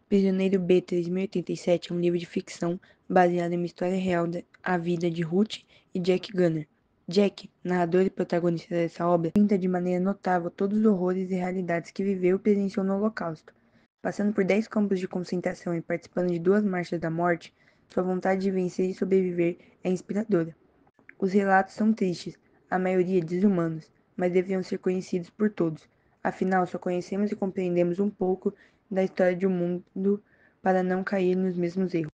Prisioneiro B 3087 é um livro de ficção baseado em uma história real da vida de Ruth e Jack Gunner. Jack, narrador e protagonista dessa obra, pinta de maneira notável todos os horrores e realidades que viveu e presenciou no Holocausto. Passando por 10 campos de concentração e participando de 2 marchas da morte, sua vontade de vencer e sobreviver é inspiradora. Os relatos são tristes, a maioria desumanos, mas deveriam ser conhecidos por todos. Afinal, só conhecemos e compreendemos um pouco da história de um mundo para não cair nos mesmos erros.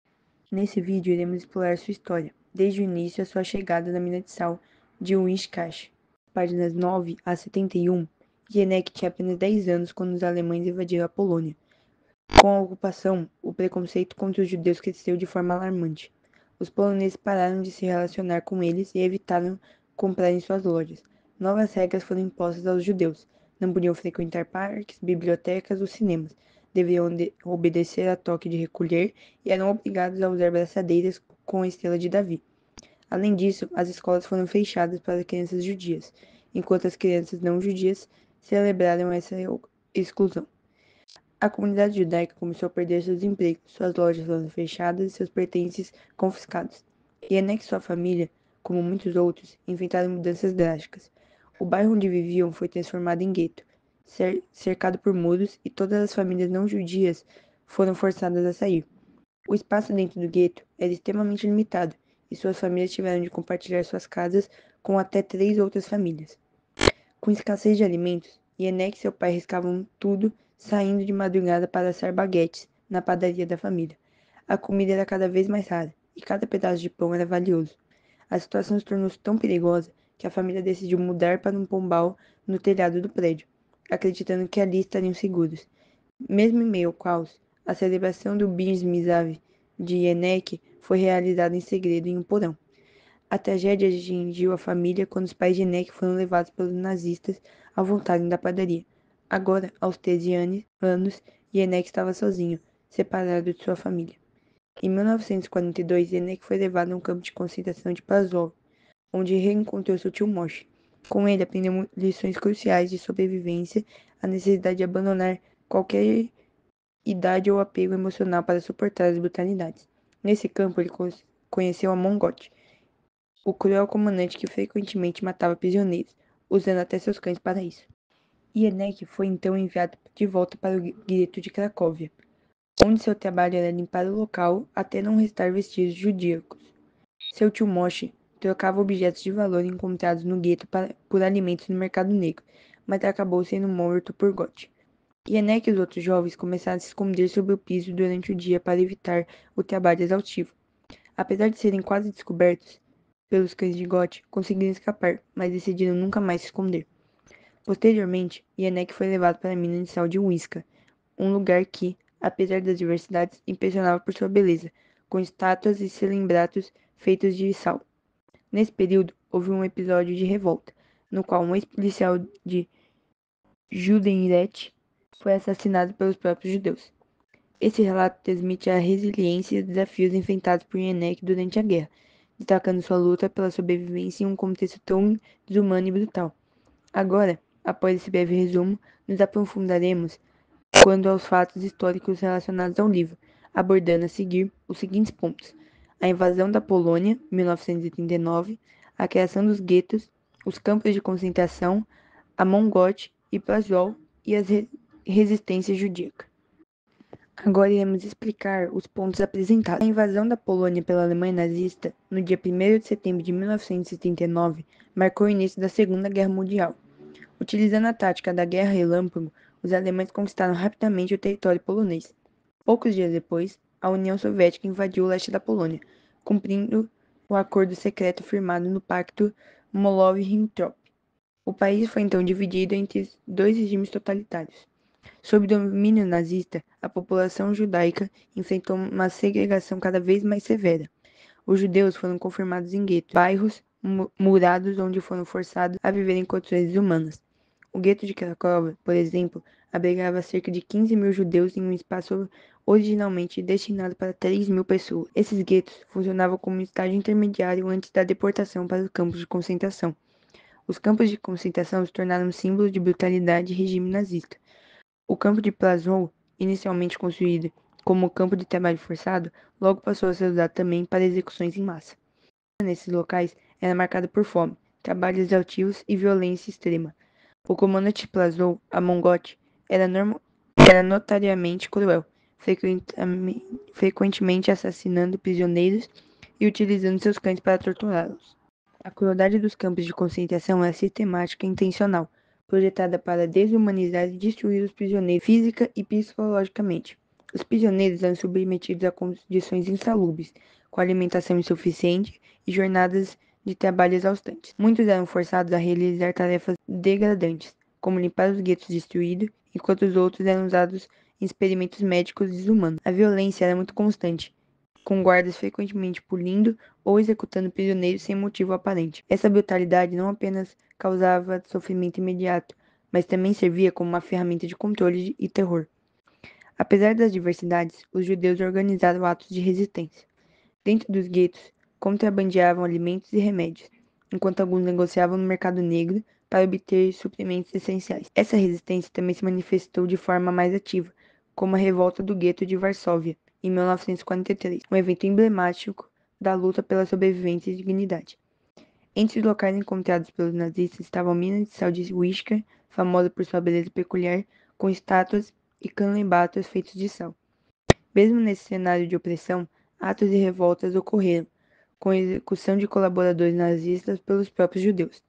Nesse vídeo, iremos explorar sua história, desde o início à sua chegada na mina de sal de Wishcash. Páginas 9 a 71, Jeanette tinha apenas 10 anos quando os alemães invadiram a Polônia. Com a ocupação, o preconceito contra os judeus cresceu de forma alarmante. Os poloneses pararam de se relacionar com eles e evitaram comprar em suas lojas. Novas regras foram impostas aos judeus. Não podiam frequentar parques, bibliotecas ou cinemas. Deveriam obedecer a toque de recolher e eram obrigados a usar braçadeiras com a estrela de Davi. Além disso, as escolas foram fechadas para crianças judias, enquanto as crianças não judias celebraram essa exclusão. A comunidade judaica começou a perder seus empregos, suas lojas foram fechadas e seus pertences confiscados. Ienek e sua família, como muitos outros, enfrentaram mudanças drásticas. O bairro onde viviam foi transformado em gueto, cercado por muros, e todas as famílias não judias foram forçadas a sair. O espaço dentro do gueto era extremamente limitado, e suas famílias tiveram de compartilhar suas casas com até 3 outras famílias. Com escassez de alimentos, Ienek e seu pai riscavam tudo, saindo de madrugada para assar baguetes na padaria da família. A comida era cada vez mais rara, e cada pedaço de pão era valioso. A situação se tornou tão perigosa que a família decidiu mudar para um pombal no telhado do prédio, acreditando que ali estariam seguros. Mesmo em meio ao caos, a celebração do Bis Misav de Ienek foi realizada em segredo em um porão. A tragédia atingiu a família quando os pais de Ienek foram levados pelos nazistas ao voltarem da padaria. Agora, aos 13 anos, Ienek estava sozinho, separado de sua família. Em 1942, Ienek foi levado a um campo de concentração de Pazov, onde reencontrou seu tio Moshe. Com ele, aprendeu lições cruciais de sobrevivência, a necessidade de abandonar qualquer idade ou apego emocional para suportar as brutalidades. Nesse campo, ele conheceu a Mongot, o cruel comandante que frequentemente matava prisioneiros, usando até seus cães para isso. Ienek foi então enviado de volta para o gueto de Cracóvia, onde seu trabalho era limpar o local até não restar vestígios judíacos. Seu tio Moshe trocava objetos de valor encontrados no gueto por alimentos no mercado negro, mas acabou sendo morto por Gott. Ienek e os outros jovens começaram a se esconder sob o piso durante o dia para evitar o trabalho exaustivo. Apesar de serem quase descobertos pelos cães de Gott, conseguiram escapar, mas decidiram nunca mais se esconder. Posteriormente, Ienek foi levado para a mina de sal de Wiska, um lugar que, apesar das diversidades, impressionava por sua beleza, com estátuas e cilimbratos feitos de sal. Nesse período, houve um episódio de revolta, no qual um ex-policial de Judenrecht foi assassinado pelos próprios judeus. Esse relato transmite a resiliência e os desafios enfrentados por Ienek durante a guerra, destacando sua luta pela sobrevivência em um contexto tão desumano e brutal. Agora, após esse breve resumo, nos aprofundaremos quanto aos fatos históricos relacionados ao livro, abordando a seguir os seguintes pontos: a invasão da Polônia, 1939, a criação dos guetos, os campos de concentração, a Mongot e Pazol e a resistência judaica. Agora iremos explicar os pontos apresentados. A invasão da Polônia pela Alemanha nazista, no dia 1º de setembro de 1939, marcou o início da Segunda Guerra Mundial. Utilizando a tática da Guerra Relâmpago, os alemães conquistaram rapidamente o território polonês. Poucos dias depois, a União Soviética invadiu o leste da Polônia, cumprindo o acordo secreto firmado no Pacto Molotov-Ribbentrop. O país foi então dividido entre 2 regimes totalitários. Sob domínio nazista, a população judaica enfrentou uma segregação cada vez mais severa. Os judeus foram confirmados em guetos, bairros murados onde foram forçados a viver em condições desumanas. O gueto de Cracóvia, por exemplo, abrigava cerca de 15 mil judeus em um espaço originalmente destinado para 3 mil pessoas. Esses guetos funcionavam como um estágio intermediário antes da deportação para os campos de concentração. Os campos de concentração se tornaram um símbolo de brutalidade e regime nazista. O campo de Plaszow, inicialmente construído como campo de trabalho forçado, logo passou a ser usado também para execuções em massa. Nesses locais era marcada por fome, trabalhos exaustivos e violência extrema. O comandante Plazou, a Mongote, era notariamente cruel, frequentemente assassinando prisioneiros e utilizando seus cães para torturá-los. A crueldade dos campos de concentração era sistemática e intencional, projetada para desumanizar e destruir os prisioneiros física e psicologicamente. Os prisioneiros eram submetidos a condições insalubres, com alimentação insuficiente e jornadas de trabalho exaustantes. Muitos eram forçados a realizar tarefas degradantes, como limpar os guetos destruídos, enquanto os outros eram usados em experimentos médicos desumanos. A violência era muito constante, com guardas frequentemente punindo ou executando prisioneiros sem motivo aparente. Essa brutalidade não apenas causava sofrimento imediato, mas também servia como uma ferramenta de controle e terror. Apesar das diversidades, os judeus organizaram atos de resistência. Dentro dos guetos, contrabandeavam alimentos e remédios, enquanto alguns negociavam no mercado negro para obter suprimentos essenciais. Essa resistência também se manifestou de forma mais ativa, como a revolta do gueto de Varsóvia, em 1943, um evento emblemático da luta pela sobrevivência e dignidade. Entre os locais encontrados pelos nazistas estavam a mina de sal de Wiscar, famosa por sua beleza peculiar, com estátuas e canlembatas feitos de sal. Mesmo nesse cenário de opressão, atos e revoltas ocorreram, com a execução de colaboradores nazistas pelos próprios judeus.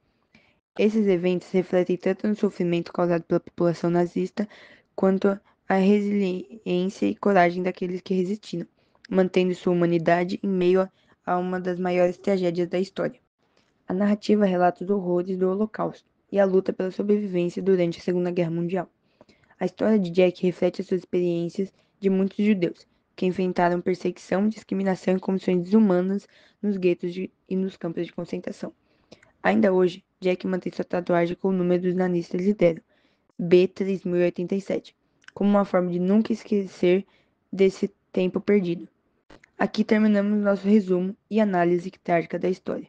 Esses eventos refletem tanto no sofrimento causado pela população nazista, quanto a resiliência e coragem daqueles que resistiram, mantendo sua humanidade em meio a uma das maiores tragédias da história. A narrativa relata os horrores do Holocausto e a luta pela sobrevivência durante a Segunda Guerra Mundial. A história de Jack reflete as suas experiências de muitos judeus, que enfrentaram perseguição, discriminação e condições desumanas nos guetos e nos campos de concentração. Ainda hoje, Jack mantém sua tatuagem com o número dos nazistas lideram, B3087, como uma forma de nunca esquecer desse tempo perdido. Aqui terminamos nosso resumo e análise crítica da história.